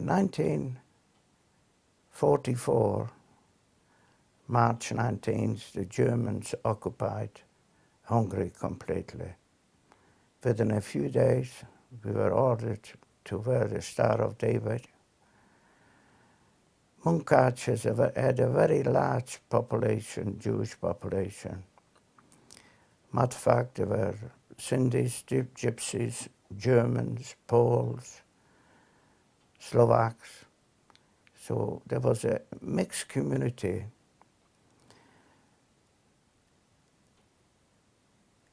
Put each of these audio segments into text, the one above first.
1944, March 19th, the Germans occupied Hungary completely. Within a few days, we were ordered to wear the Star of David. Munkacs had a very large population, Jewish population. Matter of fact, there were Sindhis, Gypsies, Germans, Poles, Slovaks. So there was a mixed community.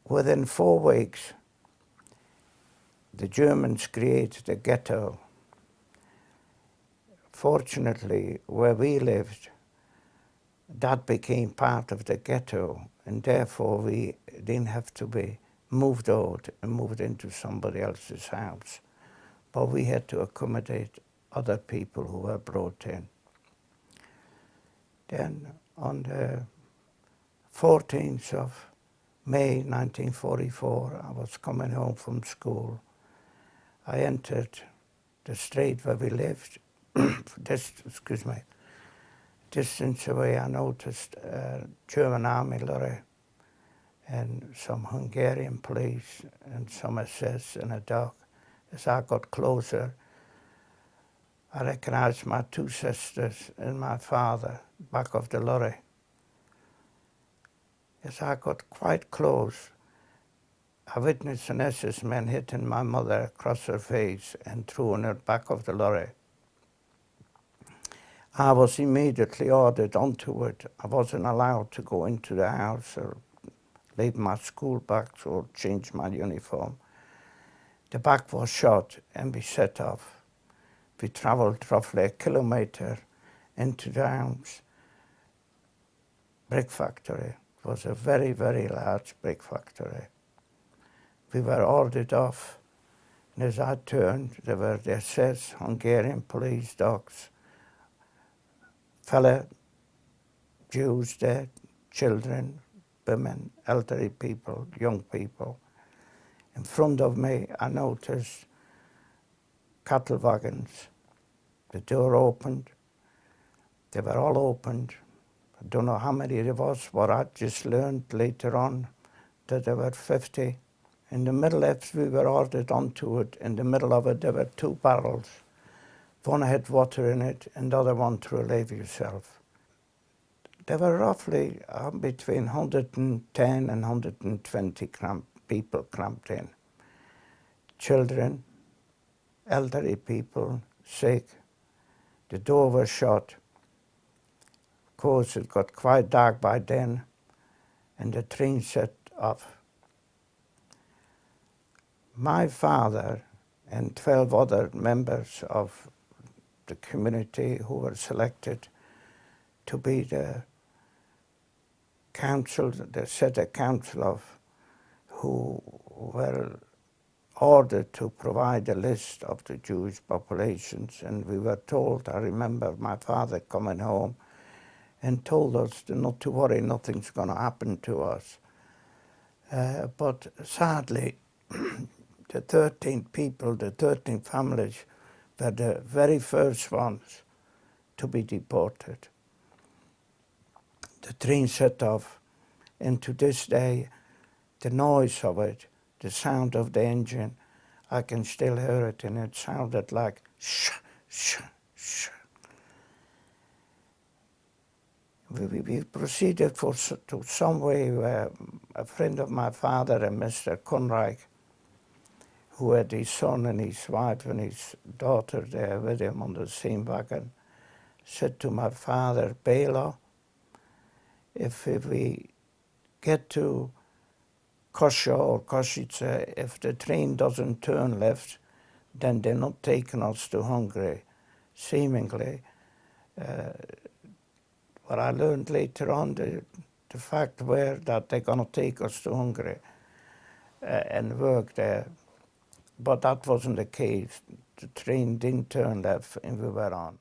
Within 4 weeks, the Germans created a ghetto. Fortunately, where we lived, that became part of the ghetto, and therefore we didn't have to be moved out and moved into somebody else's house. But we had to accommodate other people who were brought in. Then on the 14th of May 1944, I was coming home from school. I entered the street where we lived. Distance away, I noticed a German army lorry and some Hungarian police and some SS and a dog. As I got closer, I recognized my 2 sisters and my father back of the lorry. As I got quite close, I witnessed an SS man hitting my mother across her face and throwing her back of the lorry. I was immediately ordered onto it. I wasn't allowed to go into the house or leave my school bags or change my uniform. The back was shot and we set off. We traveled roughly 1 kilometer into the house. Brick factory. It was a very, very large brick factory. We were ordered off, and as I turned, there were the SS, Hungarian police dogs, fellow Jews there, children, women, elderly people, young people. In front of me, I noticed cattle wagons. The door opened. They were all opened. I don't know how many there was, but I just learned later on that there were 50. In the middle, as we were ordered onto it, in the middle of it, there were 2 barrels. One had water in it, and the other one to relieve yourself. There were roughly between 110 and 120 people cramped in. Children, elderly people, sick. The door was shut. Of course, it got quite dark by then, and the train set off. My father and 12 other members of the community who were selected to be the council, the set council of who were ordered to provide a list of the Jewish populations, and we were told, I remember my father coming home and told us not to worry, nothing's going to happen to us. But sadly, the 13 people, the 13 families, were the very first ones to be deported. The train set off, and to this day, the noise of it, the sound of the engine, I can still hear it, and it sounded like shh, shh, shh. We proceeded to some way where a friend of my father, and Mr. Conrad, who had his son and his wife and his daughter there with him on the same wagon, said to my father, Bela, if we get to Kosza or Kosice, if the train doesn't turn left, then they're not taking us to Hungary. Seemingly, what I learned later on, the fact were that they're going to take us to Hungary and work there. But that wasn't the case. The train didn't turn left and we were on.